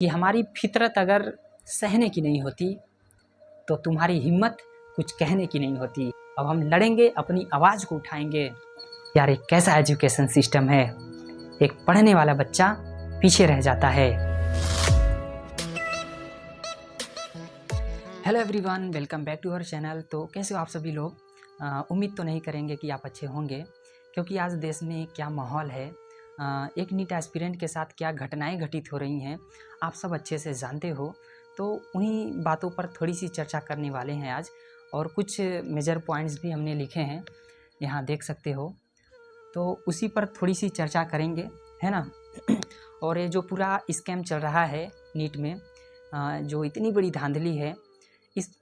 कि हमारी फितरत अगर सहने की नहीं होती तो तुम्हारी हिम्मत कुछ कहने की नहीं होती। अब हम लड़ेंगे, अपनी आवाज़ को उठाएंगे। यार एक कैसा एजुकेशन सिस्टम है, एक पढ़ने वाला बच्चा पीछे रह जाता है। Hello everyone, welcome back to our channel. तो कैसे हो आप सभी लोग? उम्मीद तो नहीं करेंगे कि आप अच्छे होंगे, क्योंकि आज देश में क्या माहौल है, एक नीट एस्पिरेंट के साथ क्या घटनाएं घटित हो रही हैं, आप सब अच्छे से जानते हो। तो उन्हीं बातों पर थोड़ी सी चर्चा करने वाले हैं आज, और कुछ मेजर पॉइंट्स भी हमने लिखे हैं, यहाँ देख सकते हो। तो उसी पर थोड़ी सी चर्चा करेंगे, है ना। और ये जो पूरा स्कैम चल रहा है नीट में, जो इतनी बड़ी धांधली है,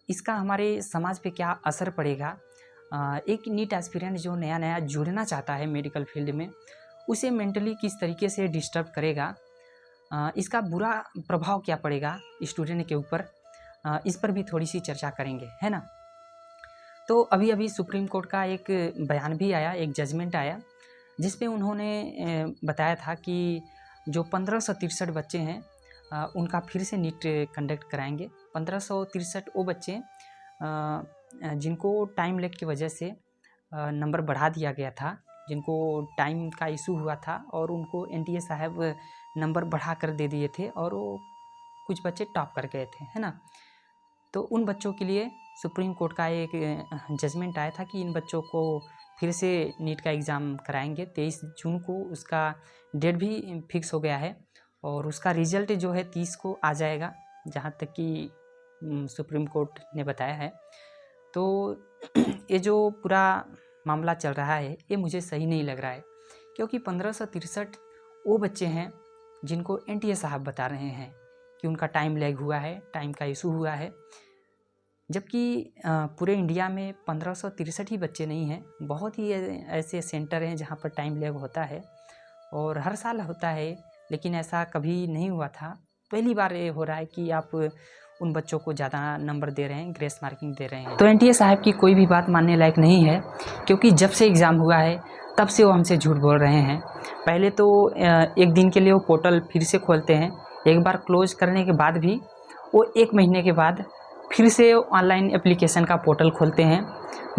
इसका हमारे समाज पे क्या असर पड़ेगा। एक नीट एस्पिरेंट जो नया नया जुड़ना चाहता है मेडिकल फील्ड में, उसे मेंटली किस तरीके से डिस्टर्ब करेगा, इसका बुरा प्रभाव क्या पड़ेगा स्टूडेंट के ऊपर, इस पर भी थोड़ी सी चर्चा करेंगे, है ना। तो अभी अभी सुप्रीम कोर्ट का एक बयान भी आया, एक जजमेंट आया, जिसपे उन्होंने बताया था कि जो 1563 बच्चे हैं, उनका फिर से नीट कंडक्ट कराएंगे। 1563 वो बच्चे जिनको टाइम लैग की वजह से नंबर बढ़ा दिया गया था, जिनको टाइम का इशू हुआ था और उनको एनटीए साहब नंबर बढ़ा कर दे दिए थे, और वो कुछ बच्चे टॉप कर गए थे, है ना। तो उन बच्चों के लिए सुप्रीम कोर्ट का एक जजमेंट आया था कि इन बच्चों को फिर से नीट का एग्ज़ाम कराएंगे। 23 जून को उसका डेट भी फिक्स हो गया है, और उसका रिज़ल्ट जो है 30 को आ जाएगा, जहाँ तक कि सुप्रीम कोर्ट ने बताया है। तो ये जो पूरा मामला चल रहा है, ये मुझे सही नहीं लग रहा है, क्योंकि 1563 वो बच्चे हैं जिनको एनटीए साहब बता रहे हैं कि उनका टाइम लैग हुआ है, टाइम का इशू हुआ है, जबकि पूरे इंडिया में 1563 ही बच्चे नहीं हैं। बहुत ही ऐसे सेंटर हैं जहाँ पर टाइम लैग होता है, और हर साल होता है, लेकिन ऐसा कभी नहीं हुआ था। पहली बार ये हो रहा है कि आप उन बच्चों को ज़्यादा नंबर दे रहे हैं, ग्रेस मार्किंग दे रहे हैं। तो एनटीए साहब की कोई भी बात मानने लायक नहीं है, क्योंकि जब से एग्ज़ाम हुआ है तब से वो हमसे झूठ बोल रहे हैं। पहले तो एक दिन के लिए वो पोर्टल फिर से खोलते हैं, एक बार क्लोज करने के बाद भी वो 1 महीने के बाद फिर से ऑनलाइन एप्लीकेशन का पोर्टल खोलते हैं।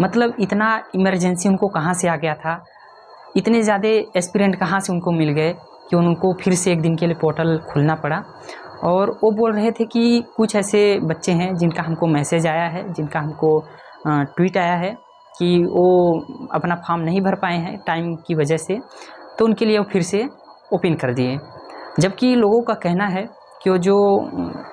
मतलब इतना इमरजेंसी उनको कहाँ से आ गया था, इतने ज़्यादा एस्पिरेंट कहाँ से उनको मिल गए कि उनको फिर से एक दिन के लिए पोर्टल खोलना पड़ा। और वो बोल रहे थे कि कुछ ऐसे बच्चे हैं जिनका हमको मैसेज आया है, जिनका हमको ट्वीट आया है कि वो अपना फॉर्म नहीं भर पाए हैं टाइम की वजह से, तो उनके लिए वो फिर से ओपन कर दिए। जबकि लोगों का कहना है कि वो जो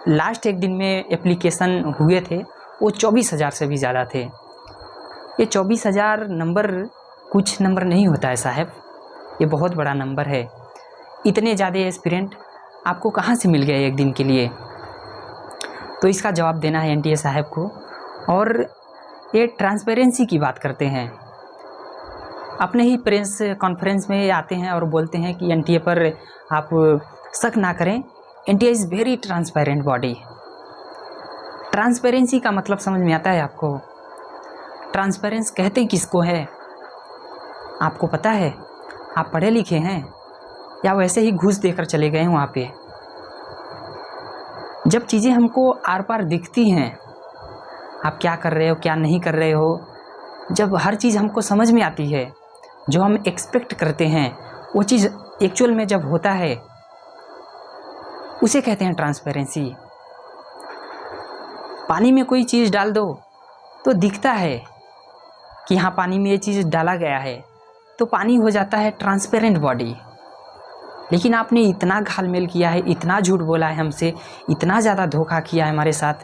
लास्ट एक दिन में एप्लीकेशन हुए थे वो 24,000 से भी ज़्यादा थे। ये 24,000 नंबर कुछ नंबर नहीं होता है साहब, ये बहुत बड़ा नंबर है। इतने ज़्यादा एस्पिरेंट आपको कहाँ से मिल गए एक दिन के लिए? तो इसका जवाब देना है एनटीए साहब को। और ये ट्रांसपेरेंसी की बात करते हैं, अपने ही प्रेस कॉन्फ्रेंस में आते हैं और बोलते हैं कि एनटीए पर आप शक ना करें, NTA is very transparent body. Transparency का मतलब समझ में आता है आपको? ट्रांसपेरेंस कहते हैं किसको है, आपको पता है? आप पढ़े लिखे हैं या वैसे ही घूस देकर चले गए हैं वहाँ पे? जब चीज़ें हमको आर पार दिखती हैं, आप क्या कर रहे हो क्या नहीं कर रहे हो, जब हर चीज़ हमको समझ में आती है, जो हम एक्सपेक्ट करते हैं वो चीज़ एक्चुअल में जब होता है, उसे कहते हैं ट्रांसपेरेंसी। पानी में कोई चीज़ डाल दो तो दिखता है कि हाँ पानी में ये चीज़ डाला गया है, तो पानी हो जाता है ट्रांसपेरेंट बॉडी। लेकिन आपने इतना घालमेल किया है, इतना झूठ बोला है हमसे, इतना ज़्यादा धोखा किया है हमारे साथ।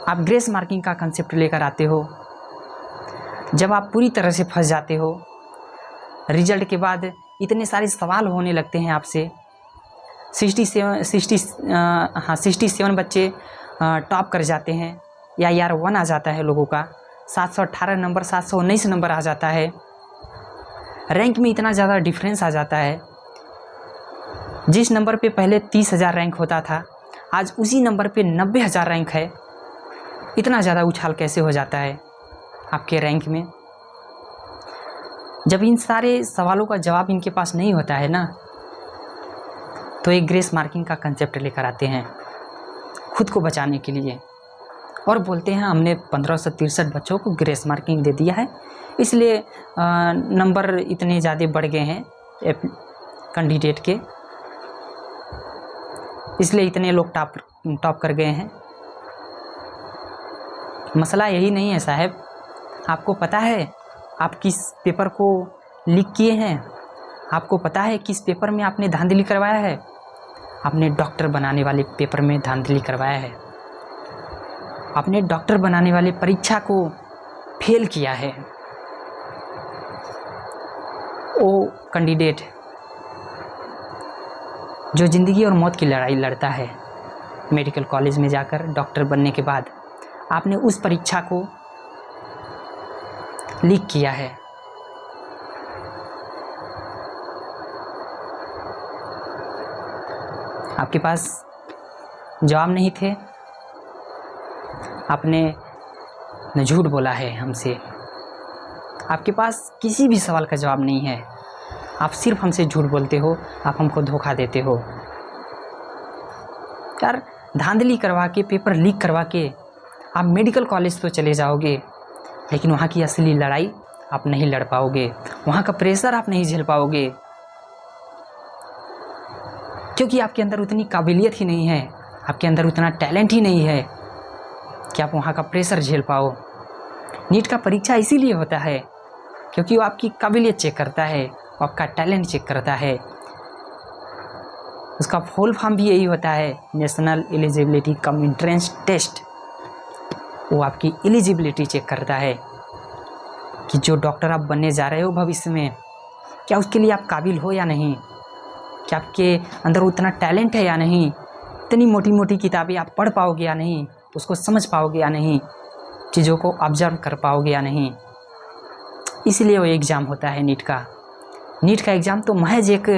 आप ग्रेस मार्किंग का कंसेप्ट लेकर आते हो, जब आप पूरी तरह से फंस जाते हो, रिजल्ट के बाद इतने सारे सवाल होने लगते हैं आपसे। 67 बच्चे टॉप कर जाते हैं, या यार 1 आ जाता है लोगों का, 718 नंबर 719 नंबर आ जाता है। रैंक में इतना ज़्यादा डिफरेंस आ जाता है। जिस नंबर पे पहले 30,000 रैंक होता था, आज उसी नंबर पे 90,000 रैंक है। इतना ज़्यादा उछाल कैसे हो जाता है आपके रैंक में? जब इन सारे सवालों का जवाब इनके पास नहीं होता है ना, तो एक ग्रेस मार्किंग का कंसेप्ट लेकर आते हैं खुद को बचाने के लिए और बोलते हैं हमने 1563 बच्चों को ग्रेस मार्किंग दे दिया है, इसलिए नंबर इतने ज़्यादा बढ़ गए हैं कैंडिडेट के, इसलिए इतने लोग टॉप कर गए हैं। मसला यही नहीं है साहब। आपको पता है आप किस पेपर को लीक किए हैं? आपको पता है किस पेपर में आपने धांधली करवाया है? आपने डॉक्टर बनाने वाले पेपर में धांधली करवाया है। आपने डॉक्टर बनाने वाले परीक्षा को फेल किया है। वो कैंडिडेट जो ज़िंदगी और मौत की लड़ाई लड़ता है मेडिकल कॉलेज में जाकर डॉक्टर बनने के बाद, आपने उस परीक्षा को लीक किया है। आपके पास जवाब नहीं थे, आपने झूठ बोला है हमसे। आपके पास किसी भी सवाल का जवाब नहीं है, आप सिर्फ हमसे झूठ बोलते हो, आप हमको धोखा देते हो। यार धांधली करवा के, पेपर लीक करवा के आप मेडिकल कॉलेज तो चले जाओगे, लेकिन वहाँ की असली लड़ाई आप नहीं लड़ पाओगे, वहाँ का प्रेशर आप नहीं झेल पाओगे, क्योंकि आपके अंदर उतनी काबिलियत ही नहीं है, आपके अंदर उतना टैलेंट ही नहीं है कि आप वहाँ का प्रेशर झेल पाओ। नीट का परीक्षा इसीलिए होता है क्योंकि वो आपकी काबिलियत चेक करता है, वो आपका टैलेंट चेक करता है। उसका फुल फॉर्म भी यही होता है, national eligibility cum entrance test. वो आपकी एलिजिबिलिटी चेक करता है कि जो डॉक्टर आप बनने जा रहे हो भविष्य में, क्या उसके लिए आप काबिल हो या नहीं, क्या आपके अंदर उतना टैलेंट है या नहीं, इतनी मोटी मोटी किताबें आप पढ़ पाओगे या नहीं, उसको समझ पाओगे या नहीं, चीज़ों को ऑब्जर्व कर पाओगे या नहीं। इसलिए वो एग्ज़ाम होता है नीट का। नीट का एग्ज़ाम तो महज एक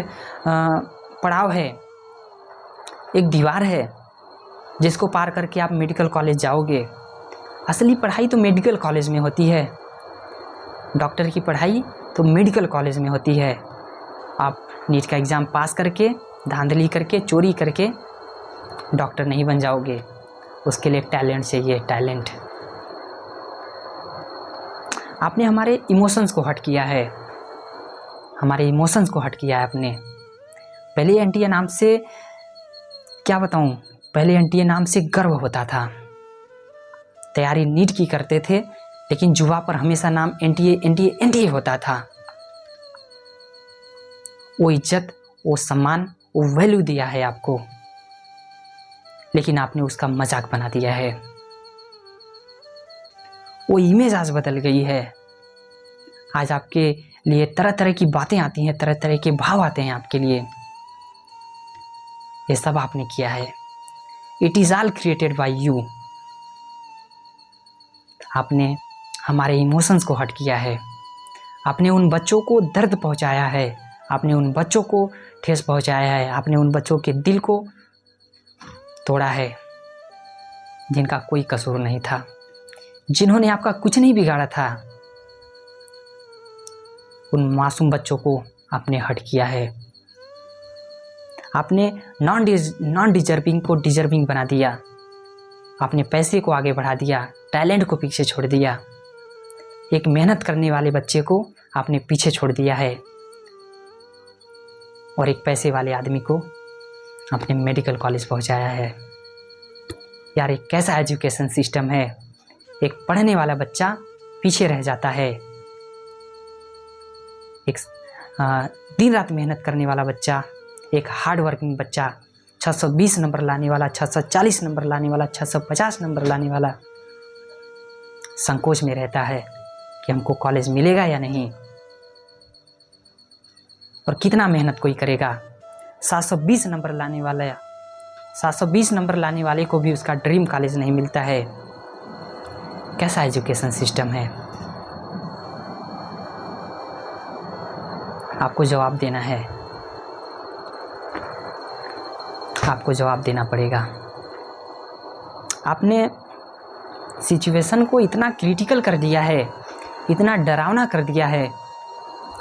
पड़ाव है, एक दीवार है जिसको पार करके आप मेडिकल कॉलेज जाओगे। असली पढ़ाई तो मेडिकल कॉलेज में होती है, डॉक्टर की पढ़ाई तो मेडिकल कॉलेज में होती है। आप नीट का एग्ज़ाम पास करके, धांधली करके, चोरी करके डॉक्टर नहीं बन जाओगे, उसके लिए टैलेंट चाहिए, टैलेंट। आपने हमारे इमोशंस को हर्ट किया है, हमारे इमोशंस को हर्ट किया है आपने। पहले एनटीए नाम से क्या बताऊं, पहले एनटीए नाम से गर्व होता था, तैयारी नीट की करते थे, लेकिन जुआ पर हमेशा नाम एनटीए एनटीए एनटीए होता था। वो इज्जत, वो सम्मान, वो वैल्यू दिया है आपको, लेकिन आपने उसका मजाक बना दिया है। वो इमेज आज बदल गई है। आज आपके लिए तरह तरह की बातें आती हैं, तरह तरह के भाव आते हैं आपके लिए। ये सब आपने किया है। It is all created by you. आपने हमारे इमोशंस को हर्ट किया है, आपने उन बच्चों को दर्द पहुंचाया है, आपने उन बच्चों को ठेस पहुंचाया है, आपने उन बच्चों के दिल को तोड़ा है जिनका कोई कसूर नहीं था, जिन्होंने आपका कुछ नहीं बिगाड़ा था। उन मासूम बच्चों को आपने हर्ट किया है। आपने नॉन डिजर्विंग को डिजर्विंग बना दिया, आपने पैसे को आगे बढ़ा दिया, टैलेंट को पीछे छोड़ दिया। एक मेहनत करने वाले बच्चे को आपने पीछे छोड़ दिया है और एक पैसे वाले आदमी को आपने मेडिकल कॉलेज पहुंचाया है। यार एक कैसा एजुकेशन सिस्टम है, एक पढ़ने वाला बच्चा पीछे रह जाता है, एक दिन रात मेहनत करने वाला बच्चा, एक हार्ड वर्किंग बच्चा, 620 नंबर लाने वाला, 640 नंबर लाने वाला, 650 नंबर लाने वाला संकोच में रहता है कि हमको कॉलेज मिलेगा या नहीं, और कितना मेहनत कोई करेगा। 720 नंबर लाने वाला, 720 नंबर लाने वाले को भी उसका ड्रीम कॉलेज नहीं मिलता है। कैसा एजुकेशन सिस्टम है? आपको जवाब देना है, आपको जवाब देना पड़ेगा। आपने सिचुएशन को इतना क्रिटिकल कर दिया है, इतना डरावना कर दिया है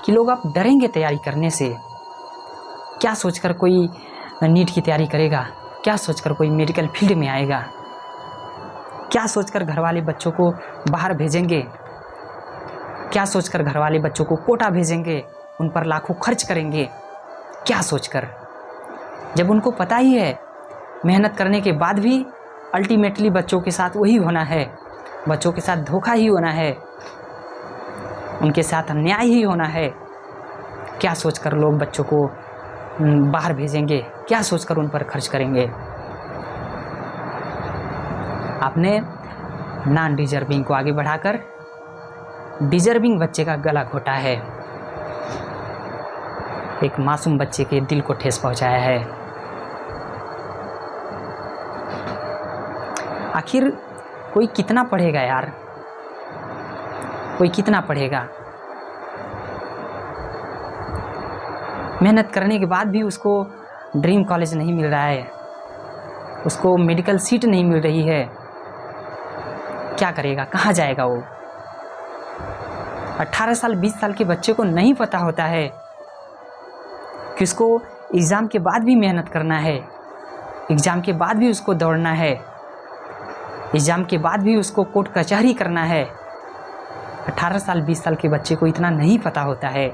कि लोग आप डरेंगे तैयारी करने से। क्या सोचकर कोई नीट की तैयारी करेगा, क्या सोचकर कोई मेडिकल फील्ड में आएगा, क्या सोचकर घर वाले बच्चों को बाहर भेजेंगे, क्या सोचकर घर वाले बच्चों को कोटा भेजेंगे, उन पर लाखों खर्च करेंगे, क्या सोचकर, जब उनको पता ही है मेहनत करने के बाद भी अल्टीमेटली बच्चों के साथ वही होना है, बच्चों के साथ धोखा ही होना है, उनके साथ अन्याय ही होना है। क्या सोचकर लोग बच्चों को बाहर भेजेंगे, क्या सोचकर उन पर खर्च करेंगे। आपने नॉन डिजर्विंग को आगे बढ़ाकर डिजर्विंग बच्चे का गला घोटा है, एक मासूम बच्चे के दिल को ठेस पहुंचाया है। आखिर कोई कितना पढ़ेगा यार, कोई कितना पढ़ेगा। मेहनत करने के बाद भी उसको ड्रीम कॉलेज नहीं मिल रहा है, उसको मेडिकल सीट नहीं मिल रही है, क्या करेगा, कहाँ जाएगा वो। 18 साल 20 साल के बच्चे को नहीं पता होता है कि उसको एग्ज़ाम के बाद भी मेहनत करना है, एग्ज़ाम के बाद भी उसको दौड़ना है, एग्ज़ाम के बाद भी उसको कोर्ट कचहरी करना है। 18 साल 20 साल के बच्चे को इतना नहीं पता होता है।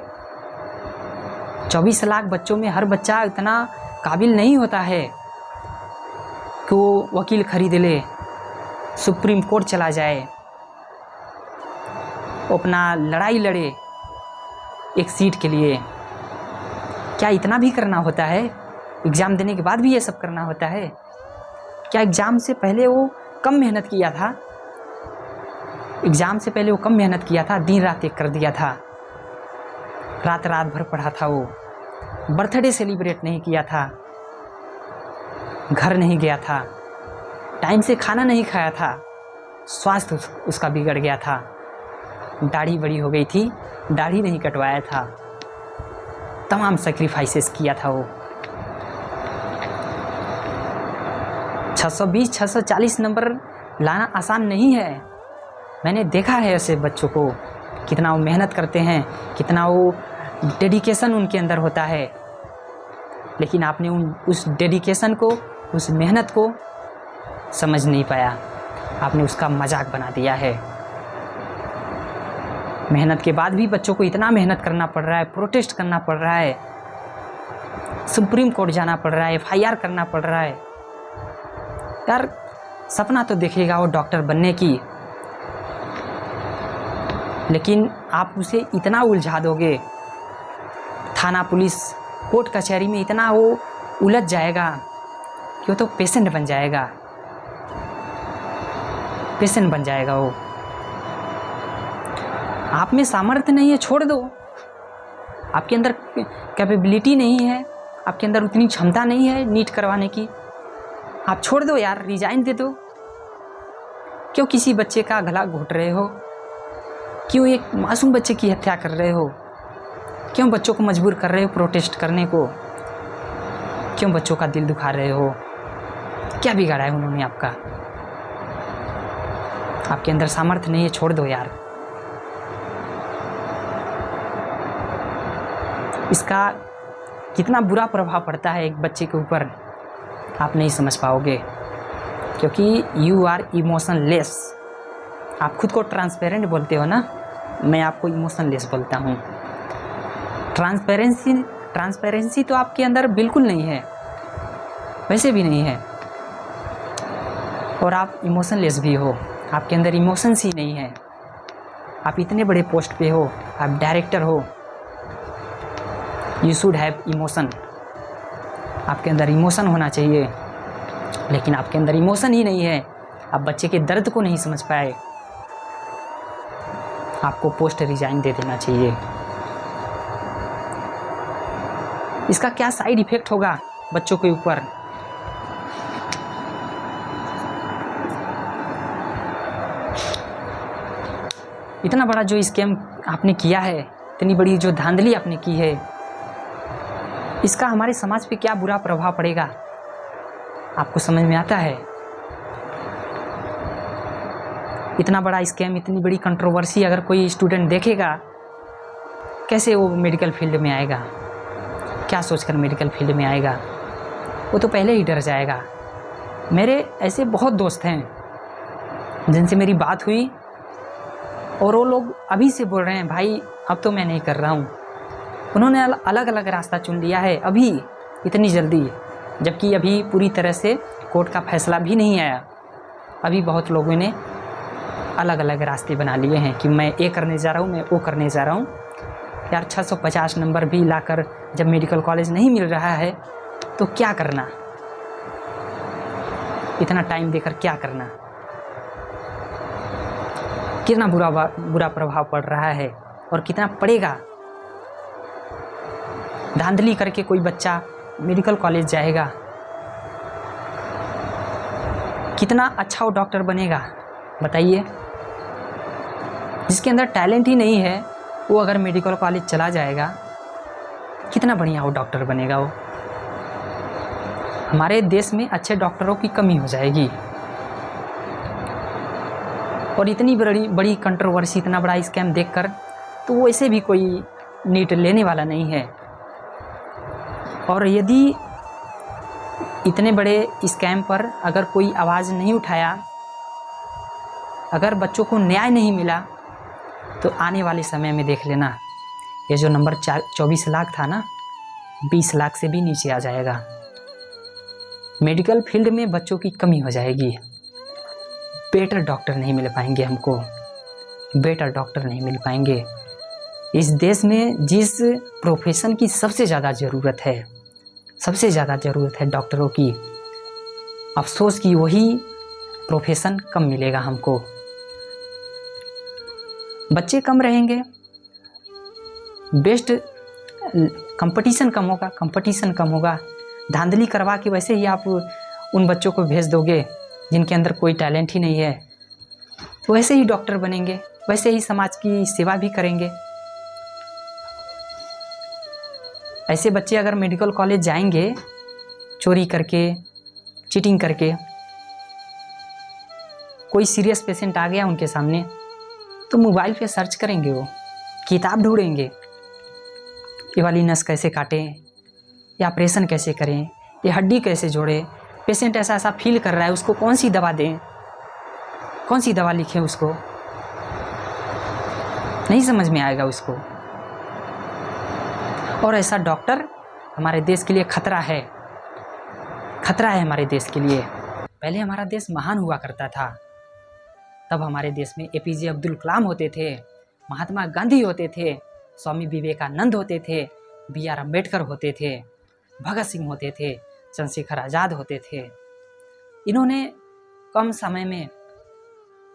24 लाख बच्चों में हर बच्चा इतना काबिल नहीं होता है कि वो वकील खरीद ले, सुप्रीम कोर्ट चला जाए, अपना लड़ाई लड़े एक सीट के लिए। क्या इतना भी करना होता है? एग्ज़ाम देने के बाद भी ये सब करना होता है? क्या एग्ज़ाम से पहले वो कम मेहनत किया था? एग्ज़ाम से पहले वो कम मेहनत किया था, दिन रात एक कर दिया था, रात रात भर पढ़ा था, वो बर्थडे सेलिब्रेट नहीं किया था, घर नहीं गया था, टाइम से खाना नहीं खाया था, स्वास्थ्य उसका बिगड़ गया था, दाढ़ी बड़ी हो गई थी, दाढ़ी नहीं कटवाया था, तमाम सेक्रीफाइसेस किया था वो। 620 640 नंबर लाना आसान नहीं है। मैंने देखा है ऐसे बच्चों को, कितना वो मेहनत करते हैं, कितना वो डेडिकेशन उनके अंदर होता है, लेकिन आपने उस डेडिकेशन को, उस मेहनत को समझ नहीं पाया, आपने उसका मजाक बना दिया है। मेहनत के बाद भी बच्चों को इतना मेहनत करना पड़ रहा है, प्रोटेस्ट करना पड़ रहा है, सुप्रीम कोर्ट जाना पड़ रहा है, FIR करना पड़ रहा है। यार सपना तो देखेगा वो डॉक्टर बनने की, लेकिन आप उसे इतना उलझा दोगे, थाना पुलिस कोर्ट कचहरी में इतना वो उलझ जाएगा कि वो तो पेशेंट बन जाएगा, पेशेंट बन जाएगा वो। आप में सामर्थ्य नहीं है, छोड़ दो। आपके अंदर कैपेबिलिटी नहीं है, आपके अंदर उतनी क्षमता नहीं है नीट करवाने की, आप छोड़ दो यार, रिजाइन दे दो। क्यों किसी बच्चे का गला घोट रहे हो? क्यों एक मासूम बच्चे की हत्या कर रहे हो? क्यों बच्चों को मजबूर कर रहे हो प्रोटेस्ट करने को? क्यों बच्चों का दिल दुखा रहे हो? क्या बिगाड़ा है उन्होंने आपका? आपके अंदर सामर्थ्य नहीं है, छोड़ दो यार। इसका कितना बुरा प्रभाव पड़ता है एक बच्चे के ऊपर, आप नहीं समझ पाओगे, क्योंकि यू आर इमोशनलेस। आप खुद को ट्रांसपेरेंट बोलते हो ना, मैं आपको इमोशनलेस बोलता हूँ। ट्रांसपेरेंसी तो आपके अंदर बिल्कुल नहीं है, वैसे भी नहीं है, और आप इमोशनलेस भी हो, आपके अंदर इमोशंस ही नहीं है। आप इतने बड़े पोस्ट पे हो, आप डायरेक्टर हो, यू शुड हैव इमोशन, आपके अंदर इमोशन होना चाहिए, लेकिन आपके अंदर इमोशन ही नहीं है। आप बच्चे के दर्द को नहीं समझ पाए, आपको पोस्ट रिजाइन दे देना चाहिए। इसका क्या साइड इफेक्ट होगा बच्चों के ऊपर? इतना बड़ा जो स्कैम आपने किया है, इतनी बड़ी जो धांधली आपने की है, इसका हमारे समाज पे क्या बुरा प्रभाव पड़ेगा, आपको समझ में आता है? इतना बड़ा स्कैम, इतनी बड़ी कंट्रोवर्सी अगर कोई स्टूडेंट देखेगा, कैसे वो मेडिकल फील्ड में आएगा? क्या सोचकर मेडिकल फील्ड में आएगा? वो तो पहले ही डर जाएगा। मेरे ऐसे बहुत दोस्त हैं जिनसे मेरी बात हुई और वो लोग अभी से बोल रहे हैं भाई अब तो मैं नहीं कर रहा हूँ। उन्होंने अलग अलग रास्ता चुन लिया है अभी इतनी जल्दी, जबकि अभी पूरी तरह से कोर्ट का फैसला भी नहीं आया। अभी बहुत लोगों ने अलग अलग रास्ते बना लिए हैं कि मैं ये करने जा रहा हूँ, मैं वो करने जा रहा हूँ। यार 650 नंबर भी लाकर जब मेडिकल कॉलेज नहीं मिल रहा है तो क्या करना, इतना टाइम देकर क्या करना। कितना बुरा प्रभाव पड़ रहा है और कितना पड़ेगा। धांधली करके कोई बच्चा मेडिकल कॉलेज जाएगा, कितना अच्छा वो डॉक्टर बनेगा बताइए। जिसके अंदर टैलेंट ही नहीं है वो अगर मेडिकल कॉलेज चला जाएगा, कितना बढ़िया वो डॉक्टर बनेगा। वो हमारे देश में अच्छे डॉक्टरों की कमी हो जाएगी। और इतनी बड़ी कंट्रोवर्सी, इतना बड़ा स्कैम देखकर तो वैसे भी कोई नीट लेने वाला नहीं है। और यदि इतने बड़े स्कैम पर अगर कोई आवाज़ नहीं उठाया, अगर बच्चों को न्याय नहीं मिला, तो आने वाले समय में देख लेना ये जो नंबर 24 लाख था ना, 20 लाख से भी नीचे आ जाएगा। मेडिकल फील्ड में बच्चों की कमी हो जाएगी। बेटर डॉक्टर नहीं मिल पाएंगे हमको, बेटर डॉक्टर नहीं मिल पाएंगे। इस देश में जिस प्रोफेशन की सबसे ज़्यादा ज़रूरत है, सबसे ज़्यादा ज़रूरत है डॉक्टरों की, अफसोस कि वही प्रोफेशन कम मिलेगा हमको। बच्चे कम रहेंगे, बेस्ट कंपटीशन कम होगा। धांधली करवा के वैसे ही आप उन बच्चों को भेज दोगे जिनके अंदर कोई टैलेंट ही नहीं है, तो वैसे ही डॉक्टर बनेंगे, वैसे ही समाज की सेवा भी करेंगे। ऐसे बच्चे अगर मेडिकल कॉलेज जाएंगे चोरी करके, चीटिंग करके, कोई सीरियस पेशेंट आ गया उनके सामने, तो मोबाइल पे सर्च करेंगे, वो किताब ढूंढेंगे, ये वाली नस कैसे काटें, या ऑपरेशन कैसे करें, ये हड्डी कैसे जोड़ें, पेशेंट ऐसा ऐसा फील कर रहा है, उसको कौन सी दवा दें, कौन सी दवा लिखें, उसको नहीं समझ में आएगा उसको। और ऐसा डॉक्टर हमारे देश के लिए खतरा है, खतरा है हमारे देश के लिए। पहले हमारा देश महान हुआ करता था, तब हमारे देश में एपीजे अब्दुल कलाम होते थे, महात्मा गांधी होते थे, स्वामी विवेकानंद होते थे, BR अम्बेडकर होते थे, भगत सिंह होते थे, चंद्रशेखर आज़ाद होते थे। इन्होंने कम समय में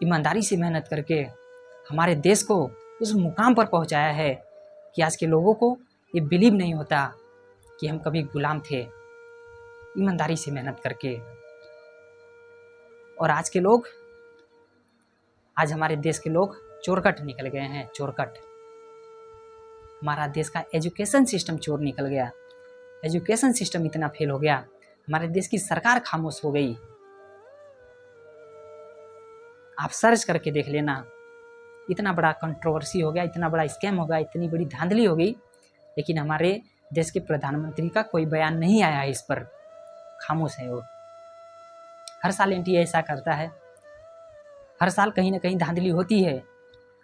ईमानदारी से मेहनत करके हमारे देश को उस मुकाम पर पहुंचाया है कि आज के लोगों को ये बिलीव नहीं होता कि हम कभी गुलाम थे, ईमानदारी से मेहनत करके। और आज हमारे देश के लोग चोरकट निकल गए हैं, चोरकट। हमारा देश का एजुकेशन सिस्टम चोर निकल गया, एजुकेशन सिस्टम इतना फेल हो गया, हमारे देश की सरकार खामोश हो गई। आप सर्च करके देख लेना, इतना बड़ा कंट्रोवर्सी हो गया, इतना बड़ा स्कैम हो गया, इतनी बड़ी धांधली हो गई, लेकिन हमारे देश के प्रधानमंत्री का कोई बयान नहीं आया है इस पर, खामोश है वो। हर साल एनटीए ऐसा करता है, हर साल कहीं ना कहीं धांधली होती है,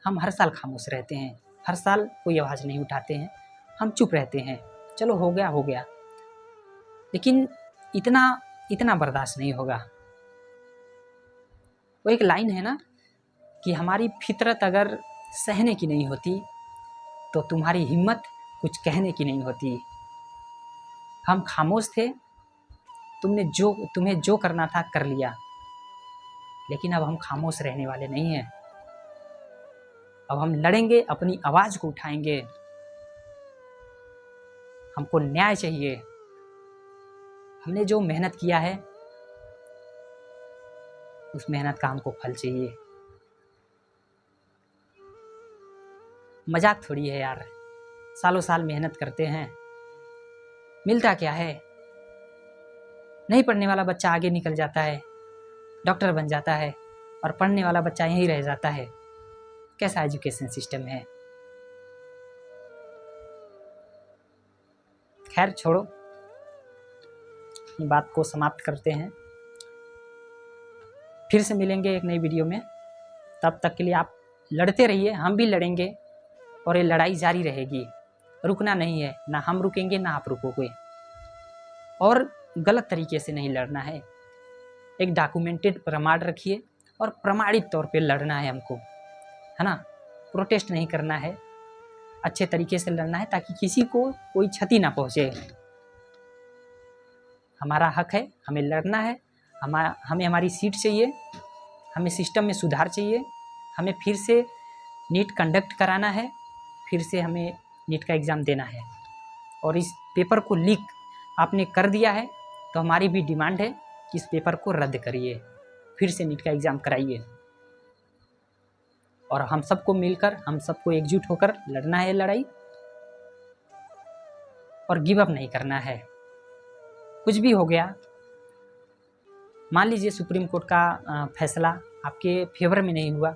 हम हर साल खामोश रहते हैं, हर साल कोई आवाज़ नहीं उठाते हैं, हम चुप रहते हैं, चलो हो गया। लेकिन इतना बर्दाश्त नहीं होगा। वो एक लाइन है ना कि हमारी फितरत अगर सहने की नहीं होती तो तुम्हारी हिम्मत कुछ कहने की नहीं होती। हम खामोश थे, तुम्हें जो करना था कर लिया, लेकिन अब हम खामोश रहने वाले नहीं हैं। अब हम लड़ेंगे, अपनी आवाज़ को उठाएंगे। हमको न्याय चाहिए। हमने जो मेहनत किया है उस मेहनत का हमको फल चाहिए। मजाक थोड़ी है यार, सालों साल मेहनत करते हैं, मिलता क्या है? नहीं पढ़ने वाला बच्चा आगे निकल जाता है, डॉक्टर बन जाता है, और पढ़ने वाला बच्चा यहीं रह जाता है। कैसा एजुकेशन सिस्टम है? खैर छोड़ो, अपनी बात को समाप्त करते हैं। फिर से मिलेंगे एक नई वीडियो में। तब तक के लिए आप लड़ते रहिए, हम भी लड़ेंगे और ये लड़ाई जारी रहेगी, रुकना नहीं है। ना हम रुकेंगे ना आप रुकोगे, और गलत तरीके से नहीं लड़ना है। एक डॉक्यूमेंटेड प्रमाण रखिए और प्रमाणित तौर पे लड़ना है हमको, है ना। प्रोटेस्ट नहीं करना है, अच्छे तरीके से लड़ना है ताकि किसी को कोई क्षति ना पहुँचे। हमारा हक है, हमें लड़ना है। हमें हमारी सीट चाहिए, हमें सिस्टम में सुधार चाहिए, हमें फिर से नीट कंडक्ट कराना है, फिर से हमें नीट का एग्ज़ाम देना है। और इस पेपर को लीक आपने कर दिया है तो हमारी भी डिमांड है कि इस पेपर को रद्द करिए, फिर से नीट का एग्ज़ाम कराइए। और हम सबको मिलकर, हम सबको एकजुट होकर लड़ना है लड़ाई, और गिव अप नहीं करना है। कुछ भी हो गया, मान लीजिए सुप्रीम कोर्ट का फैसला आपके फेवर में नहीं हुआ,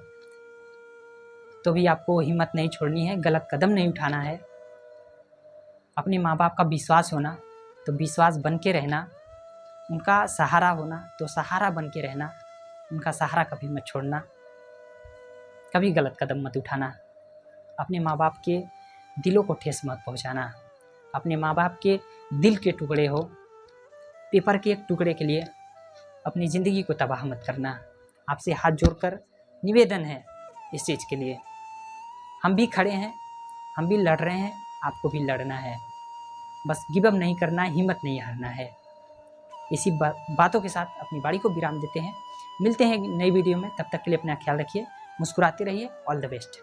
तो भी आपको हिम्मत नहीं छोड़नी है, गलत कदम नहीं उठाना है। अपने माँ बाप का विश्वास होना तो विश्वास बन के रहना, उनका सहारा होना तो सहारा बन के रहना, उनका सहारा कभी मत छोड़ना, कभी गलत कदम मत उठाना। अपने माँ बाप के दिलों को ठेस मत पहुँचाना। अपने माँ बाप के दिल के टुकड़े हो, पेपर के एक टुकड़े के लिए अपनी ज़िंदगी को तबाह मत करना। आपसे हाथ जोड़कर निवेदन है इस चीज़ के लिए। हम भी खड़े हैं, हम भी लड़ रहे हैं, आपको भी लड़ना है। बस गिव अप नहीं करना है, हिम्मत नहीं हारना है। इसी बातों के साथ अपनी बारी को विराम देते हैं। मिलते हैं नई वीडियो में, तब तक के लिए अपना ख्याल रखिए, मुस्कुराते रहिए। All the best.